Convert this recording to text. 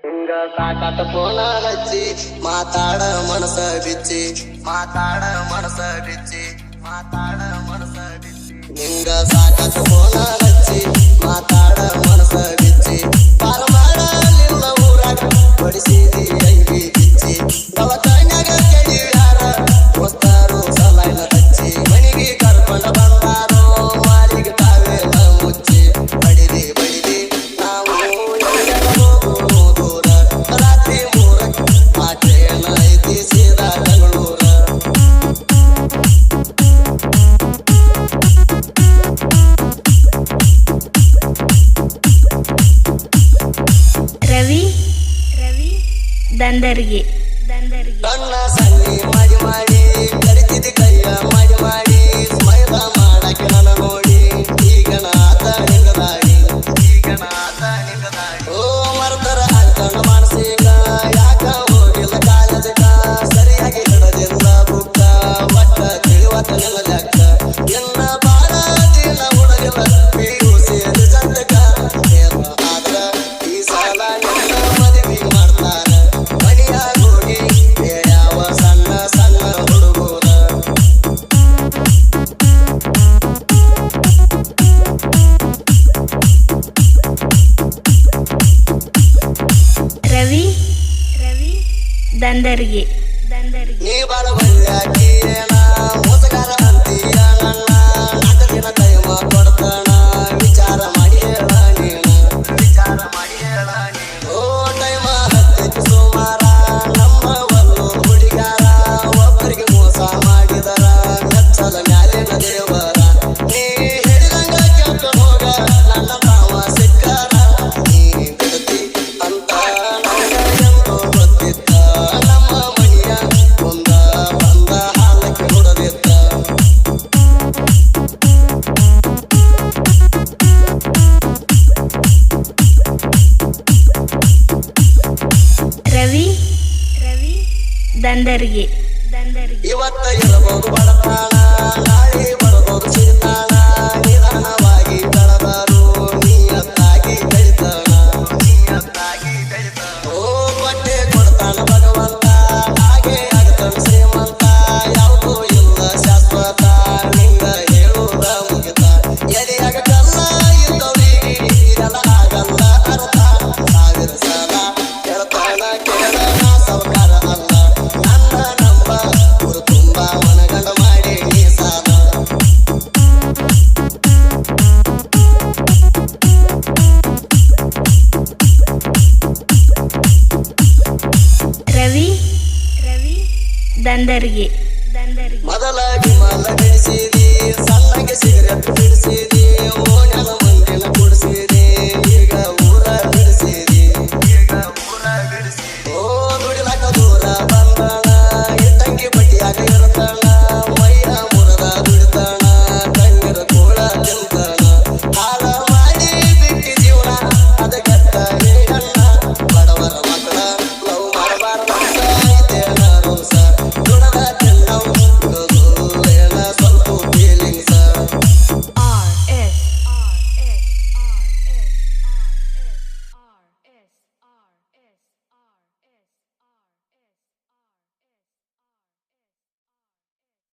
ಹಿಂಗ ಸಾಕಾತ ಫೋನ ಹಚ್ಚಿ ಮಾತಾಡ ಮನಸ ಬಿಚ್ಚಿ ಮಾತಾಡ ಮನಸ ಬಿಚ್ಚಿ ಮಾತಾಡ ಮನಸ ಬಿಚ್ಚಿ ಹಿಂಗ ಸಾಕಾತ ಫೋನ ಹಚ್ಚಿ ಮಾತಾಡ ಮನಸ ಬಿಚ್ಚಿ ಪಾರ ಮಾಡಲಿಲ್ಲ ಊರಾಗ ಬಡಿಸಿದಿ ಐವಿ ಬಿಚ್ಚಿ ದವಕಾನ್ಯಾಗ ಕೆಡಿಯಾರ ಹೊಸ್ತಾರು ಸಲಾಯ್ನ ಹಚ್ಚಿ ಮನಿಗೆ ಕರ್ಕೊಂಡ ಬಂದಾರೋ ಮಾರಿಗೆ ತಾವೆಲ್ಲ ಮುಚ್ಚಿ ಬಡಿದಿ ಬಡಿದಿ ನಾವು ದೂರ ರಾತ್ರಿ ಮೂರಕ್ಕೆ ಆ ಟ್ರೇನ್ ಐತಿ ಸೀದಾ ಬೆಂಗಳೂರ ರವಿ ರವಿ ದಂದರ್ಗೆ ದಂದರ್ಗೆ ಕಣ್ಣ ಸನ್ನಿ ಮಾಡಿ ಮಾಡಿ ಕರಿತಿದ್ದಿ ಕೈಯ ಮಾಡಿ ಮಾಡಿ ಸ್ಮೈಲ ಮಾಡಕ್ಕೆ ನನ್ನ ನೋಡಿ ಈಗ ನಾತ ನಿಂಗದಾಡಿ ಈಗ ನಾತ ನಿಂಗದಾಡಿ ಓ ಮರ್ತರ ಅಂಕಣ ಮಾನಸಿಕ ಯಾಕ ಹೋಗಿಲ್ಲ ಕಾಲೇಜಕ ಸರಿಯಾಗಿ ಹಿಡದಿಲ್ಲ ಬುಕ್ಕ ಒಟ್ಟ ತಿಳಿವತ್ತ ನಿಲ್ಲ ಲೆಕ್ಕ ಎನ್ನ ಬಾಳ ದಿನ ಹುಡಗಿಲ್ಲ ಪಿಯುಸಿ ರಿಸಲ್ಟ್ಕ ಆದ್ರ ಈ ಸಲ ನಿನ್ನ ಮದುವೆ ಮಾಡ್ತಾರ ಮನಿಯಾಗ ಹೋಗಿ ಯಾವ ಸಣ್ಣ ಸಣ್ಣ ಹುಡುಗರ ರವಿ ರವಿ ದಂದರ್ಗೆ ದಂದರ್ಗೆ ನೀ ಬಾಳ ಬಲ್ಯಾಕೇನ ಮೋಸಗಾರ ಅಂತೀಯ ನನ್ನ ನಾಲ್ಕು ದಿನ ಟೈಮ ಕೊಡ್ತಾನ ವಿಚಾರ ಮಾಡಿ ಹೇಳ ನೀನ ವಿಚಾರ ಮಾಡಿ ಹೇಳ ನೀನು ಓ ಟೈಮ ಹತ್ತೈತಿ ಸೋಮಾರ ನಮ್ಮ ಒಲ್ಲು ಹುಡುಗಾರ ಒಬ್ಬರಿಗೆ ಮೋಸ ಮಾಡಿದರ ಮೆಚ್ಚಲ ಮ್ಯಾಲಿನ ದೇವರ ನೀ ಹೇಳಿದಂಗ ಕೇಳ್ಕೊಂಡು ಹೋಗ ನನ್ನ ತಾವ ಸಿಕ್ಕಾರ ನೀ ಬಿಡ್ತಿ ಅಂತ ನನಗ ಎಂದು ಗೊತ್ತಿತ್ತ ನಮ್ಮ ಮನಿಯ ಮುಂದ ಬಂದ ಹಾಲಕ್ಕೆ ನುಡದಿತ್ತ ರವಿ ರವಿ ದಂದರ್ಗೆ ದಂದರ್ಗೆ ಇವತ್ತ ಇರಬಹುದು ಬಡತಾಣ ನಾಳೆ ಬರಬಹುದು ಸಿರಿತಾಣ ನಿಧಾನವಾಗಿ ಬೆಳೆದರು ನೀಯತ್ತಾಗಿ ಬೆಳಿತಾಣ ನೀಯತ್ತಾಗಿ ಬೆಳಿತಾಣ ಓ ಬಟ್ಟೆ ಕೊಡ್ತಾನ ಭಗವಂತ ಹಾಗೆ ಆಗತಾನ ಶ್ರೀಮಂತ ಯಾವುದೂ ಇಲ್ಲ ಶಾಶ್ವತ ನಿಂಗ ಹೇಳುವುದ ಮುಗಿತ ಎದೆಯಾಗ ಕಲ್ಲ ಇದ್ದವರಿಗೆ ಇದೆಲ್ಲ ಆಗಲ್ಲ ಅರ್ಥ ಸಾವಿರ ಸಲ ಹೇಳ್ತಾನ ಕೇಳ ನಾ ಸಾವುಕಾರ ಅಲ್ಲ ನನ್ನ ನಂಬ ಊರು ತುಂಬ ಮನಗಂಡ ಮಾಡಿ ನೀ ಸಾಲ ರವಿ ರವಿ ದಂದರ್ಗೆ ದಂದರ್ಗೆ ಮೊದಲ ವಿಮಾನ ಬಿಡಿಸಿದಿ ಸಣ್ಣಗೆ ಸಿಗರೆಟ್ ಬಿಡಿಸಿದಿ ಓ ನನ್ನ